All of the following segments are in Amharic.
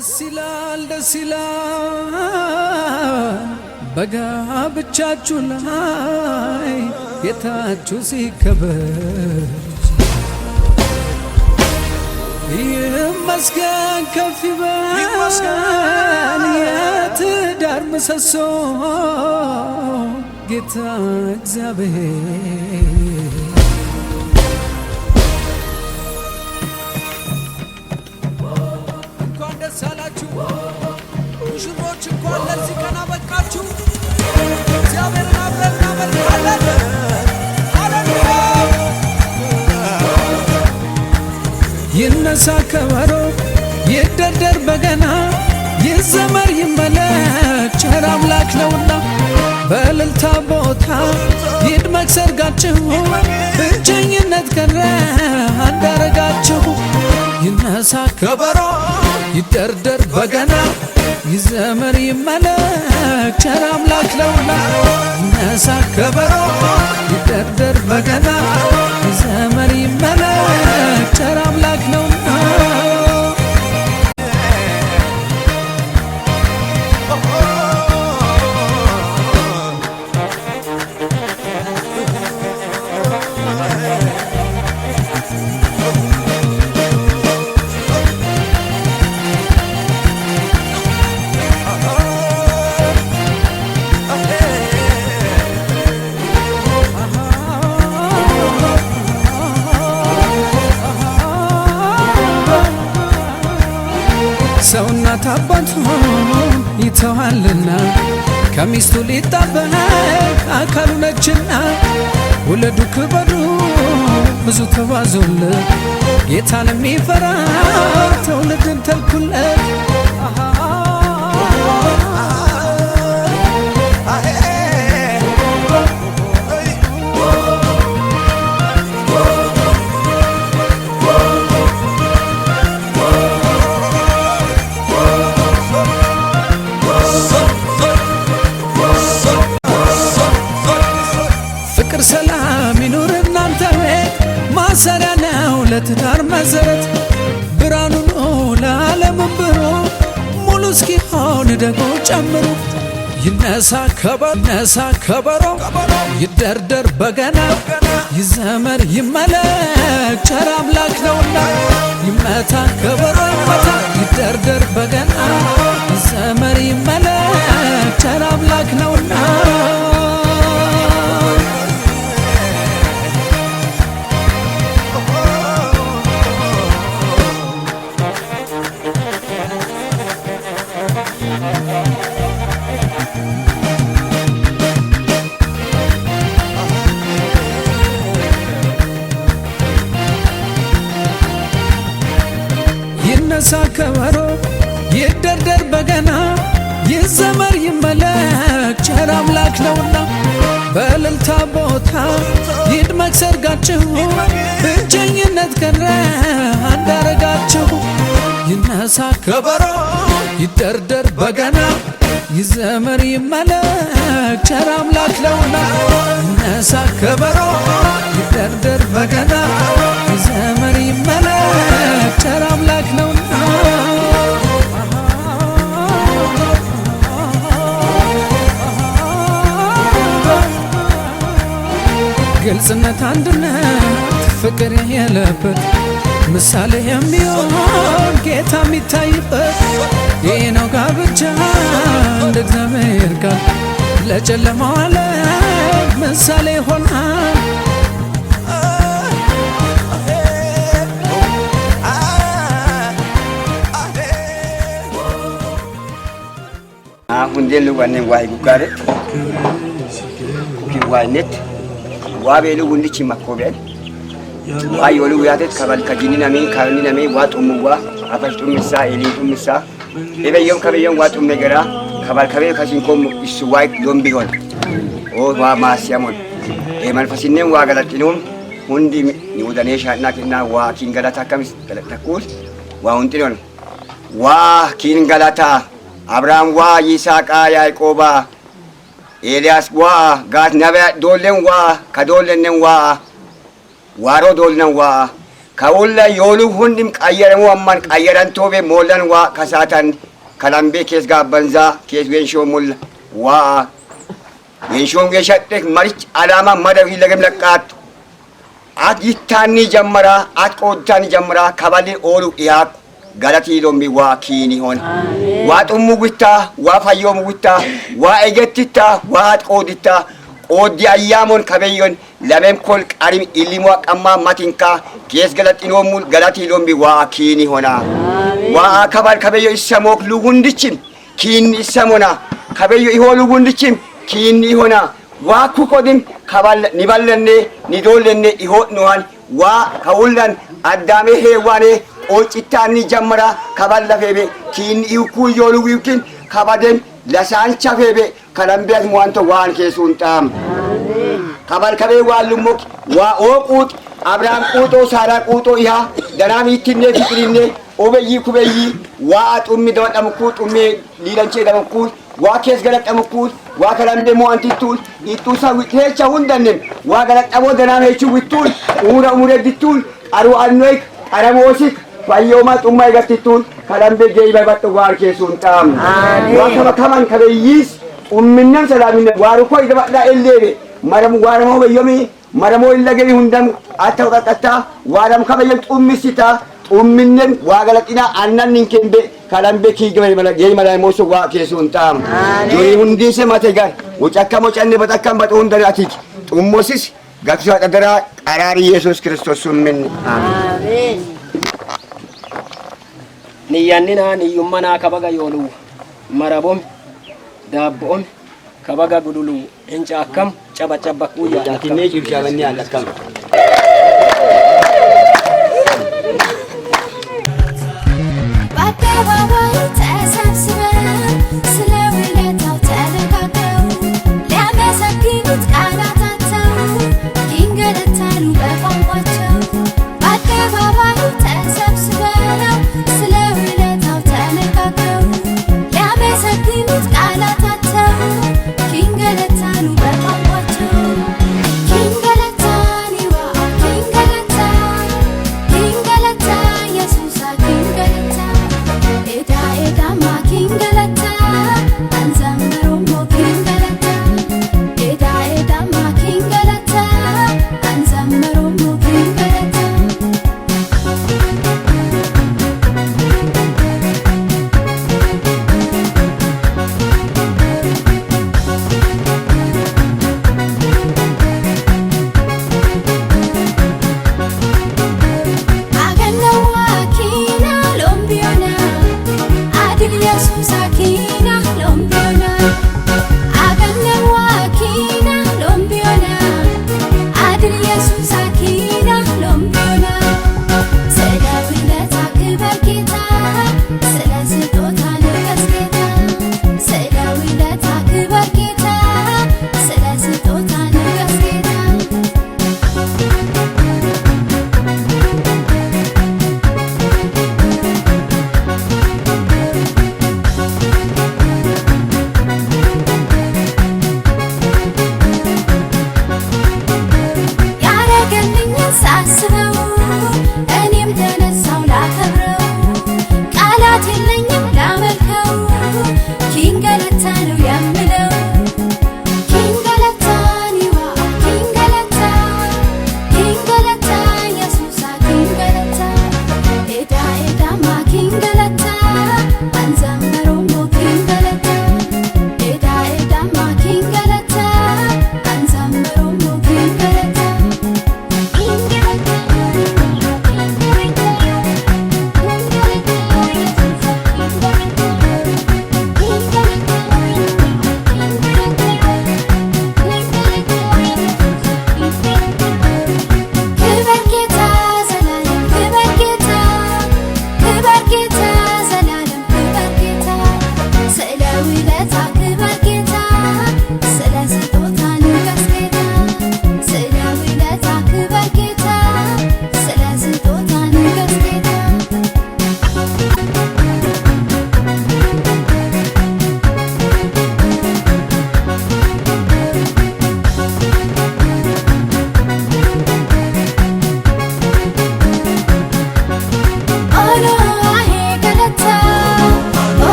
ደሲላል በጋብቻችሁ ላይ ጌታችሁ ሲከበር ይመስገን ከፍ ይበል የትዳር ምሰሶ ጌታ እግዚአብሔር እንኳን ደስ አላችሁ ሙሽሮች እንኳን ለዚህ ቀን አበቃችሁ እግዚአብሔርን አብረን እናመልካለን ይነሳ ከበሮ ይደርደር በገና ይዘመር ይመለክ ቸር አምላክ ነውና በእልልታ ቦታ ይድመቅ ሰርጋችሁ ብቸኝነት ቀረ አንዳረጋችሁ ይነሳ ከበሮ ይደርደር በገና ይዘመር ይመለክ ቸር አምላክ ነውና ይነሳ ከበሮ ይደርደር በገና ይዘመር ይመለክ ቸር አምላክ ነውና ሰውና ታባቱ ይተዋልና ከሚስቱ ሊጣበቅ አካሉ ነችና ውለዱ ክበዱ ብዙ ተባዙለት ጌታን የሚፈራ ትውልድን ተልኩለት ሰላም ይኑር እናንተ ቤት ማሰሪያ ነው ለትዳር መሰረት ብርሃኑ ነው ለዓለም ብሩ ሙሉ እስኪሆን ደግሞ ጨምሩ ይነሳ ከበሮ ይደርደር በገና ይዘመር ይመለክ ቸር አምላክ ነውና ይመታ ከበሮ ይመታ ይደርደር በገና ይዘመር ይመለክ ቸር አምላክ ነውና ይነሳ ከበሮ ይደርደር በገና ይዘመር ይመለክ ቸር አምላክ ነውና በእልልታ ቦታ ይድመቅ ሰርጋችሁ ብቸኝነት ቀረ አንዳረጋችሁ ይነሳ ከበሮ ይደርደር በገና ይዘመር ይመለክ ቸር አምላክ ነውና ይነሳ ከበሮ ይደርደር በገና ይዘመር ይመለክ ቸር አምላክ ነውና ግልጽነት አንድነት ፍቅር የለበት ምሳሌ የሚሆን ጌታ የሚታይበት ይህ ነው ጋብቻ እንደ እግዚአብሔር ቃል ለጨለማው ዓለም ምሳሌ ሆኗል አሁን ደሉ ዋኔ ዋይ ጉጋረ ኪዋነት ዋቤሉ ወንድች ማኮበል ዋዮሉ ያተት ከባል ከጂኒና ሜ ካርኒና ሜ ዋጡሙዋ አፈሽጡምሳ ኤሊጡምሳ ኤበየም ከበየም ዋጡም ነገራ ከባል ከበ ከሲንኮም ይስዋይ ዶምቢሆን ኦ ዋ ማስያሞን ኤመንፈሲኔም ዋገላጢኖም ሁንዲ ኒውዳኔሻና ከና ዋ ኪንገላታ ከምስ ተለተኩል ዋውንጢኖን ዋ ኪንገላታ አብርሃም ዋ ይስሐቅ ያዕቆብ ኤልያስ ዋ ጋት ነቢያ ዶለን ዋ ከዶለነን ዋ ዋሮ ዶልነን ዋ ከውላ የወሉ ሁንድም ቀየረሙ አማን ቀየረን ቶቤ ሞላን ዋ ከሳታን ከላምቤ ኬስ ጋበንዛ ኬስ ዌንሾ ሙል ዋ የሾም የሸጥክ መርጭ አላማ መደብ ይለገም ለቃት አትይታኒ ጀመራ አትቆታኒ ጀመራ ከባሊ ኦሉ ያቅ ጋላቲ ሎሚ ዋ ኪኒ ሆን ዋ ጡሙ ጉታ ዋ ፈዮም ጉታ ዋ እገትታ ዋ አትቆድታ ኦዲ አያሞን ከበዮን ለበም ኮል ቀሪም ኢሊሞ ቀማ ማቲንካ ኬስ ገለጥኖ ሙል ጋላቲ ሎሚ ዋ ኪኒ ሆና ዋ ከባል ከበዮ ይሰሞክ ሉጉንድችም ኪኒ ይሰሞና ከበዮ ይሆሉ ጉንድችም ኪኒ ሆና ዋ ኩቆድም ከባል ኒባለኔ ኒዶለኔ ይሆንዋን ዋ ከውላን አዳሜ ሄዋኔ ኦጭታኒ ጀመራ ከባለፈቤ ኪኒ ይኩ ይዮሉ ይኪን ከባደም ለሳንቻ ፌቤ ከለምቢያት ሟንቶ ዋን ኬሱንጣም ከባል ከቤ ዋሉሙክ ዋ ኦቁት አብርሃም ቁጦ ሳራ ቁጦ ይሃ ደናሚትኔ ፍቅሪኔ ኦበይ ኩበይ ዋ ጡሚ ደወጠምኩ ጡሚ ሊለንቼ ደመኩ ዋ ኬስ ገለጠምኩ ዋ ከለምቤ ሟንቲቱል ኢጡሳ ዊሄቻ ሁንደንም ዋ ገለጠሞ ደናሜቹ ዊቱል ኡሙረ ዲቱል አሩ አኖይክ አረሞሲክ ፈዮማ ጡማ ይገትቱል ከለምቤ ጌይ በበጥ ዋር ኬሱንጣም ዋ ከመከማን ከበይስ ኡምነን ሰላሚነ ዋሩኮ ይደባዳ ኤሌቤ መረሙ ዋረሞ በዮሚ መረሞ ይለገቢ ሁንደም አተውቀቀታ ዋረም ከበየም ጡሚሲታ ጡምነን ዋገለጢና አናን ንከምቤ ከለምቤ ኪገበ ጌይ መላይ ሞሶ ዋ ኬሱንጣም ጆሪ ሁንዲሰ ማተጋር ወጫከሞ ጨኔ በተከም በጡ ሁንደናቲክ ጡሞሲስ ጋክሶ አጠደራ ቀራሪ ኢየሱስ ክርስቶስ ምን አሜን ንያንና ንዩመና ከበጋ ዮሉ መረቦም ዳቦም ከበጋ ጉዱሉ እንጫከም ጨበጨበኩ ያዳክኔ ጭብጨበኔ ያለከም በአደባባይ ተሰብስበው ስለ ውለታው ተነጋግረው ሊያመሰግኑት ቃላታቸው ይንገለታሉ በቋንቋቸው በአደባባይ ተሰብስበው ስለ ውለታው ተነጋግረው ሊያመሰግኑት ቃላታቸው ይንገለታሉ በቋንቋቸው ይንገለታሉ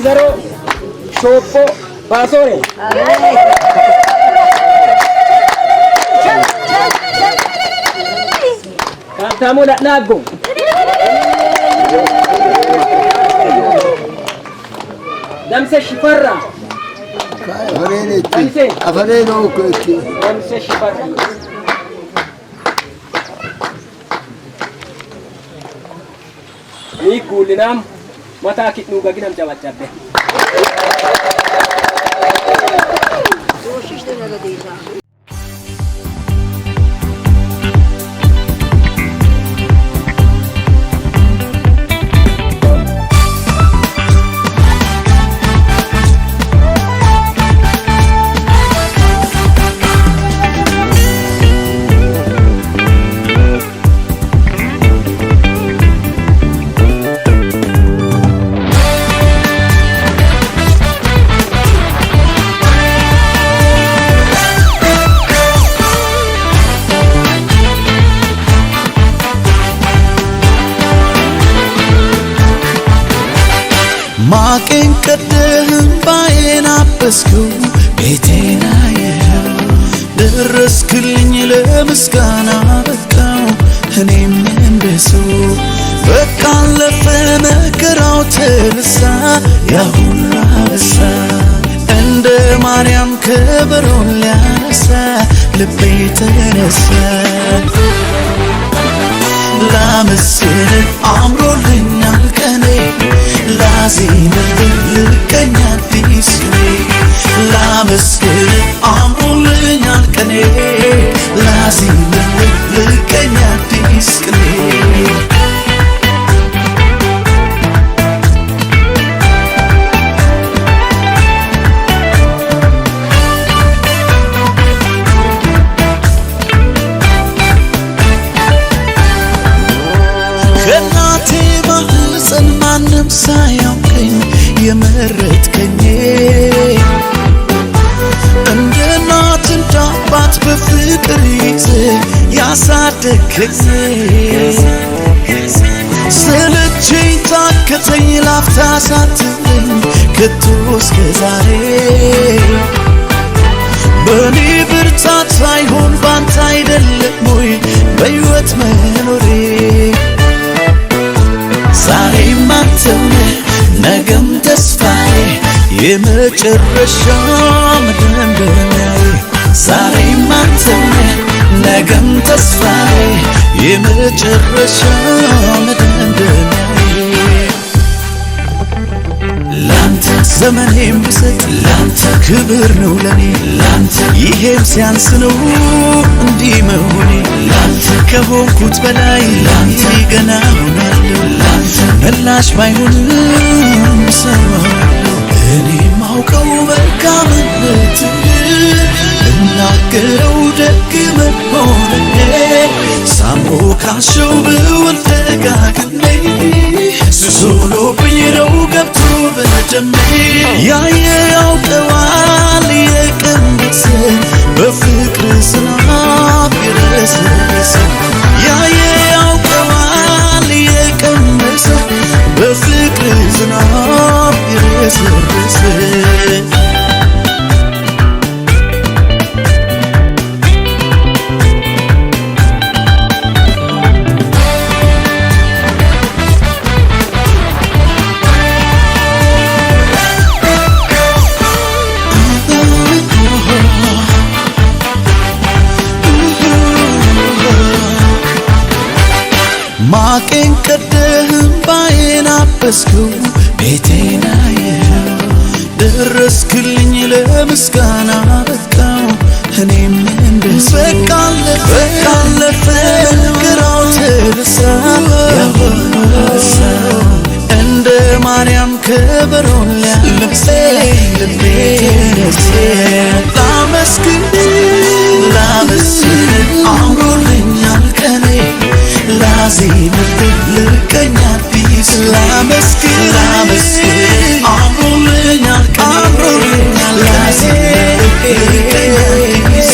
ወይዘሮ ሾፖ ባሶሬ ካፕታሙ ላጎ ደምሴ ሽፈራ አፈሬ ነው እኮ ደምሴ ሽፈራ ይኩልናም ማታኪት ነው ጋግናም ጫባጫበ ማቄን ቀደህም ባዬን አበስከው ቤቴን አየኸው ደረስክልኝ ለምስጋና በቃው እኔም እንደሰው በቃ አለፈ መከራው ተረሳ ያሁላ በሳ እንደ ማርያም ከበሮን ሊያነሳ ልቤ ተነሳ ላመስግን አምሮልኛል ቀኔ ላዜምልህ ልቀኛ አዲስ ቅኔ ላመስግን አምሮልኛል ቀኔ ላዜምልህ ልቀኛ አዲስ ቅኔ ከናቴ ማህፀን ማንም ሳያውቀኝ የመረጥከኝ እንደ እናት እንደ አባት በፍቅር ይዘህ ያሳደግከኝ ሰለቸኝ ታከተኝ ላፍታ ሳትለኝ ከቶ እስከ ዛሬ በኔ ብርታት ሳይሆን ባንተ አይደለም ወይ በሕይወት መኖሬ ዛሬም አንተው ነህ ነገም ተስፋዬ የመጨረሻ መደምደሚያዬ ዛሬም አንተው ነህ ነገም ተስፋዬ የመጨረሻ መደምደሚያዬ ላንተ ዘመኔም ብሰጥ ላንተ ክብር ነው ለኔ ላንተ ይሄም ሲያንስ ነው እንዲህ መሆኔ ላንተ ከሆንኩት በላይ ላንተ ገና ሆናለሁ ላንተ ምላሽ ባይሆንም ሰማለሁ እኔ ማውቀው መልካምነት እናገረው ደግ መሆኔ ሳሞካሸው ብውል ደጋግሜ ሱሶሎብኝ ነው ገብቶ በደሜ ያየ ያውቀዋል የቀመሰ በፍቅር ዝናብ የረሰረሰ ያየ ያውቀዋል የቀመሰ በፍቅር ዝናብ የረሰረሰ ማቄን ቀደህም ባዬን አበስከው ቤቴን አየኸው ደረስክልኝ ለምስጋና በቃው እኔም እንደሰው በቃ አለፈ መከራው ተረሳ ያሁላ በሳ እንደ ማርያም ከበሮን ሊያነሳ ልቤ ተነሳ ላመስግን አምሮልኛል ቀኔ ላዜምልህ ልቀኛ አዲስ ላመስግን አምሮልኛል ላዜምልህ ልቀኛ አዲስ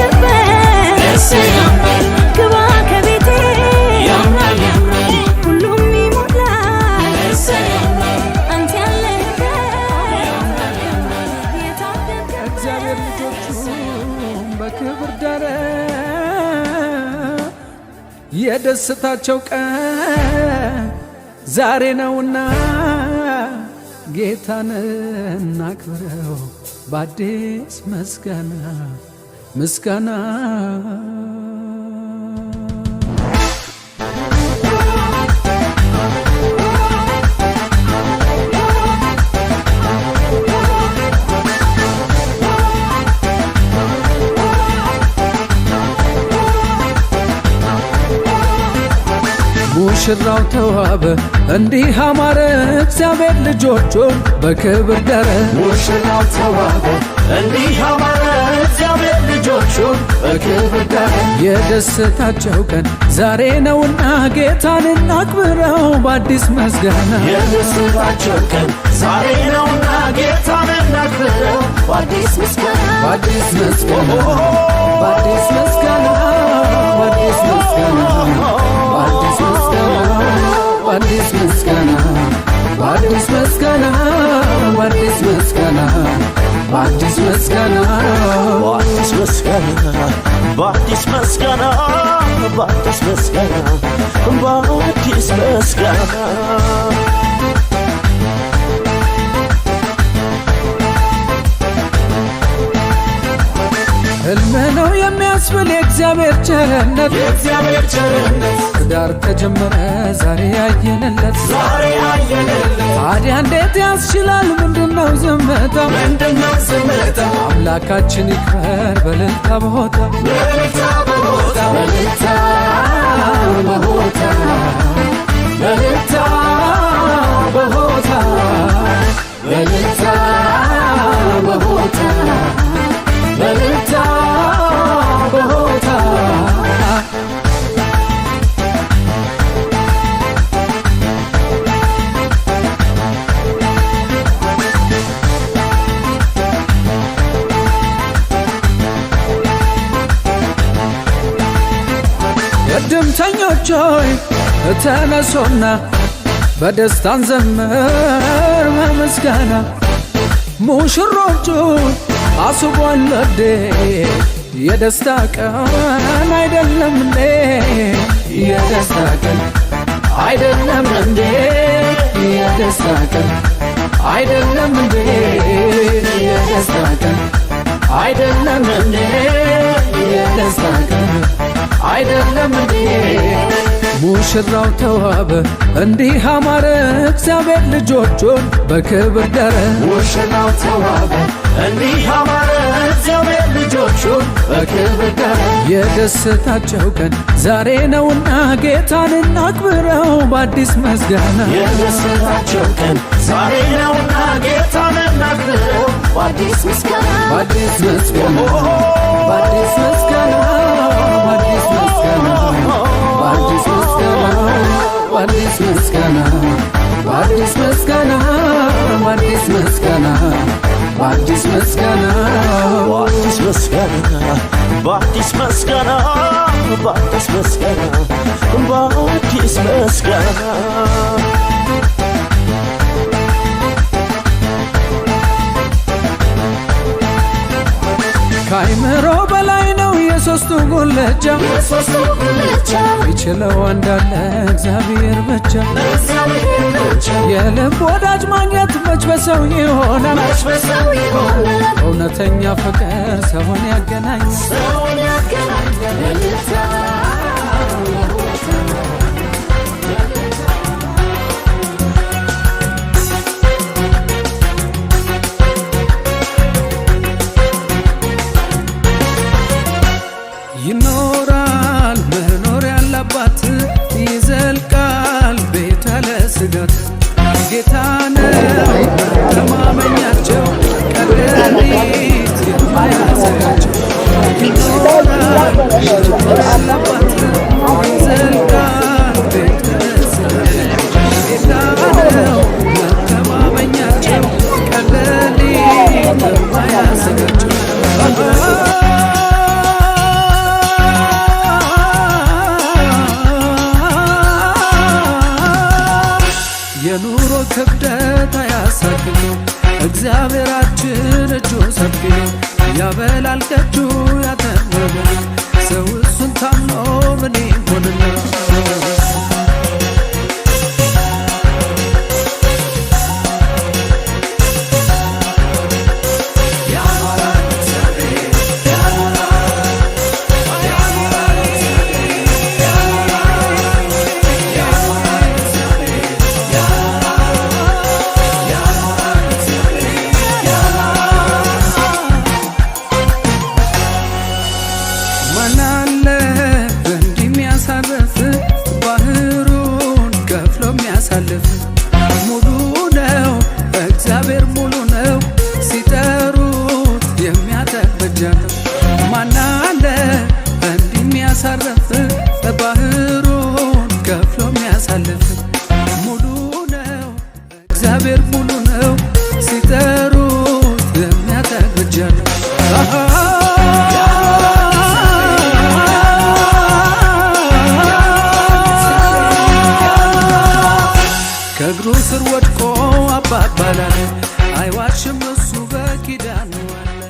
የደስታቸው ቀን ዛሬ ነውና ጌታን እናክብረው በአዲስ ምስጋና ምስጋና ሙሽራው ተዋበ እንዲህ አማረ እግዚአብሔር ልጆቹን በክብር ደረ ሙሽራው ተዋበ እንዲህ አማረ እግዚአብሔር ልጆቹን በክብር ደረ የደስታቸው ቀን ዛሬ ነውና ጌታን እናክብረው በአዲስ ምስጋና የደስታቸው ቀን ዛሬ ነውና ጌታን እናክብረው በአዲስ ምስጋና በአዲስ ምስጋና በአዲስ ምስጋና በአዲስ ምስጋና በአዲስ ምስጋና በአዲስ ምስጋና በአዲስ ምስጋና በአዲስ ምስጋና በአዲስ ምስጋና በአዲስ ምስጋና በአዲስ ምስጋና በአዲስ ምስጋና በአዲስ ምስጋና ሕልም ነው የሚያስብል የእግዚአብሔር ቸርነት የእግዚአብሔር ቸርነት ትዳር ተጀመረ ዛሬ ያየንለት ዛሬ ያየንለት ታዲያ እንዴት ያስችላል ምንድነው ዝምታ ምንድነው ዝምታ አምላካችን ይክበር በእልልታ በሆታ በእልልታ በሆታ በእልልታ በሆታ በእልልታ በሆታ በእልልታ በሆታ በእልልታ በሆታ እድምተኞች ሆይ ተነሱና በደስታን ዘምር በምስጋና ሙሽሮቹ አስቧል ወዴ የደስታ ቀን አይደለም እንዴ የደስታ ቀን አይደለም እንዴ የደስታ ቀን አይደለም እንዴ የደስታ ቀን አይደለም እንዴ የደስታ ቀን አይደለም እንዴ ሙሽራው ተዋበ እንዲህ አማረ እግዚአብሔር ልጆቹን በክብር ደረ ሙሽራው ተዋበ እንዲህ አማረ እግዚአብሔር ልጆቹን በክብር ደረ የደስታቸው ቀን ዛሬ ነውና ጌታን እናክብረው በአዲስ ምስጋና የደስታቸው ቀን ዛሬ ነውና ጌታን እናክብረው በአዲስ ምስጋና በአዲስ ምስጋና በአዲስ ምስጋና በአዲስ ምስጋና በአዲስ ምስጋና በአዲስ ምስጋና በአዲስ ምስጋና በአዲስ ምስጋና በአዲስ ምስጋና በአዲስ ምስጋና በአዲስ ምስጋና በአዲስ ምስጋና በአዲስ ምስጋና ከአይምሮ በላይ ነው የሶስቱ ጉልቻ ይችለው እንዳለ እግዚአብሔር ብቻ የልብ ወዳጅ ማግኘት መች በሰው ይሆናል እውነተኛ ፍቅር ሰውን ያገናኛል ይኖራል መኖር ያለባት ይዘልቃል ቤት ያለ ስጋት ጌታ ነው ተማመኛቸው ቀደሊት የማያሰጋቸው ይኖራል መኖር ያለባት ይዘልቃል ቤት ያለ ስጋት ጌታ ነው ተማመኛቸው ቀደሊት የማያሰጋቸው የኑሮ ክብደት አያሳክም እግዚአብሔራችን እጁ ሰፊ ያበላል ከእጁ ያተረፈ ሰው እሱን ታምኖ ምን ይሆንና ሙሉ ነው እግዚአብሔር ሙሉ ነው ሲጠሩት የሚያተበጃለው ማን አለ እንዲህ የሚያሳርፍ ባህሩን ከፍሎ የሚያሳልፍ ሙሉ ነው እግዚአብሔር ሙሉ ነው ሲጠሩት የሚያተበጃለው ከእግሩ ስር ወድቆ አባባላለ አይዋሽም እሱ በኪዳኑ አለ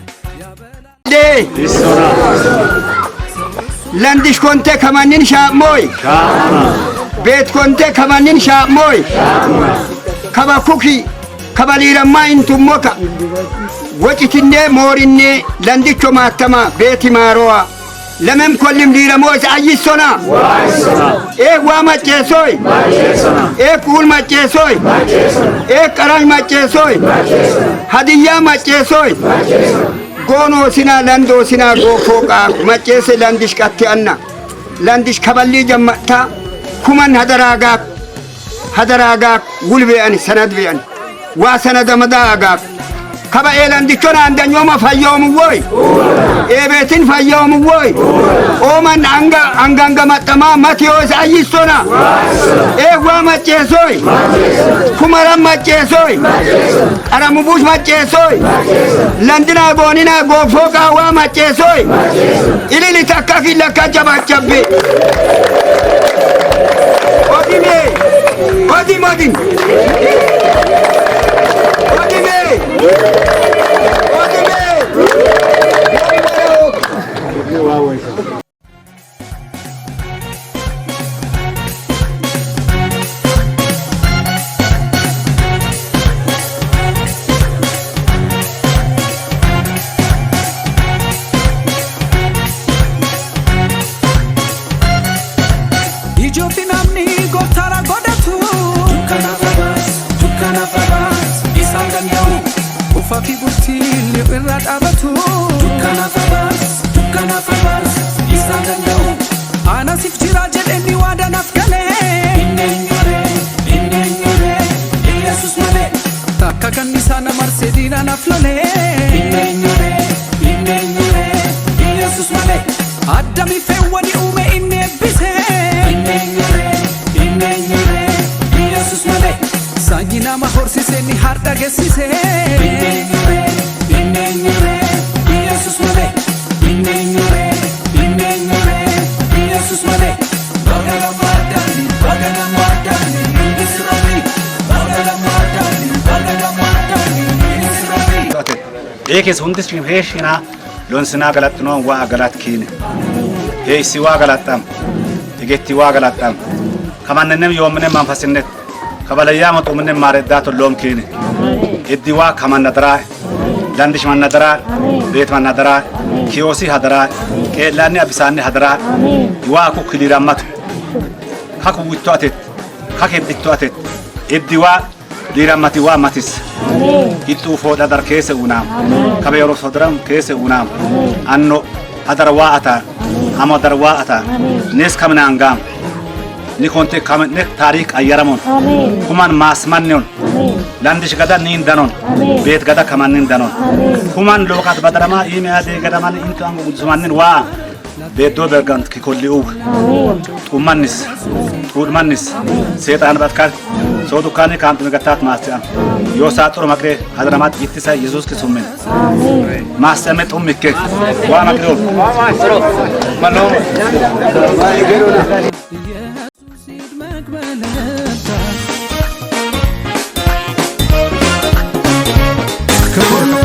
ለንዲሽ ኮንቴ ከማንን ሻሞይ ቤት ኮንቴ ከማንን ሻሞይ ከባኩኪ ከባሊረማ እንቱሞካ ወጭትኔ ሞሪኔ ለንዲቾ ማተማ ቤት ማሮዋ ለምን ኮልም ሊረሞስ አይሶና ዋመጨሶይ ኩል መጨሶይ ቀራኝ መጨሶይ ሀዲያ መጨሶይ ጎኖ ሲና ለንዶ ሲና ጎፎቃ መጨስ ለንዲሽ ቀትያና ለንዲሽ ከበሊ ጀመታ ኩመን ሀደራጋ ጉልቤአን ሰነድ ቤአን ዋሰነደ መዳጋ ከበኤ ለንዲቾና አንደኞማ ፈየውም ወይ ኤቤትን ፈየውም ወይ ኦመን አንጋንጋ መጠማ ማቴዎስ አይሶና ኤዋ መጨሶይ ኩመራም መጨሶይ ቀረሙቡሽ መጨሶይ ለንድና ጎኒና ጎፎቃዋ መጨሶይ ኢሊሊ ተካኪ ለካ ጀባቸቤ ኦዲሜ ኦዲሞዲን ኢጆቲናምኒ ጎፍታራ ጎደቱ ዱካናፈባስ ኢሳንገንደው ኡፋፊ ቡቲ ሊቅራ ጣበቱ ዱካናፈባስ ኢሳንገንደው አናሲፍ ጅራ ጀደኒ ዋዳናፍ ገሌ ኢነኞሬ ኢየሱስ መሌ ታካ ከኒሳነ መርሴዲና ናፍሎሌ ኢነኞሬ ኢየሱስ መሌ አዳሚ ፈወኒ ኡሜ ኢኔብሴ ኢነኞሬ ኢየሱስ መሌ ሳጊና ማሆርሲሴኒ ሃርዳ ገሲሴ ኢነኞሬ ኢየሱስ መሌ ኢነኞሬ ኢየሱስ መሌ ባገለማዳኒ እንድስራቢ ባገለማዳኒ ኤኬስ ሁንድስ ሄሽና ሎንስና ገላጥኖ ዋ ገላትኪን ሄሲ ዋ ገላጣም እጌቲ ዋ ገላጣም ከማንንም የወምንም መንፈስነት ከበለያ መጡምንም ማረዳቶ ሎምኪን እዲዋ ከማነደራ ዳንዲሽ ማነደራ ቤት ማነደራ ኪዮሲ ሀደራ ቄላኒ አብሳኒ ሀደራ ይዋ ኩክ ሊራማቱ ካኩ ውቷቴት ካከብድቷቴት እዲዋ ሊራማቲዋ ማቲስ ኢጡ ፎዳ ዳር ኬሰ ኡናም ከበየሮ ሶድራም ኬሰ ኡናም አኖ ሀደራ ዋአታ አሞ ዳር ዋአታ ኔስ ከምናንጋም ኒኮንቴ ካመነ ታሪክ አየራሞን ኩማን ማስማንዮን ላንዲሽ ገዳ ኒን ዳኖን ቤት ገዳ ከማንን ዳኖን ኩማን ሎካት በደረማ ኢሚያዴ ገዳማን ኢንቱ አንጉ ዙማንን ዋ ቤዶ በርጋንት ከኮሊኡ ጡማንስ ሰይጣን ባትካል ሶዱካኔ ካንት መገታት ማስያ ዮሳጥሮ መቅሬ አድራማት ኢትሳ ኢየሱስ ክርስቶስን ማሰመጡ ምከ ዋ መቅሬ ማኖ ከሁሉ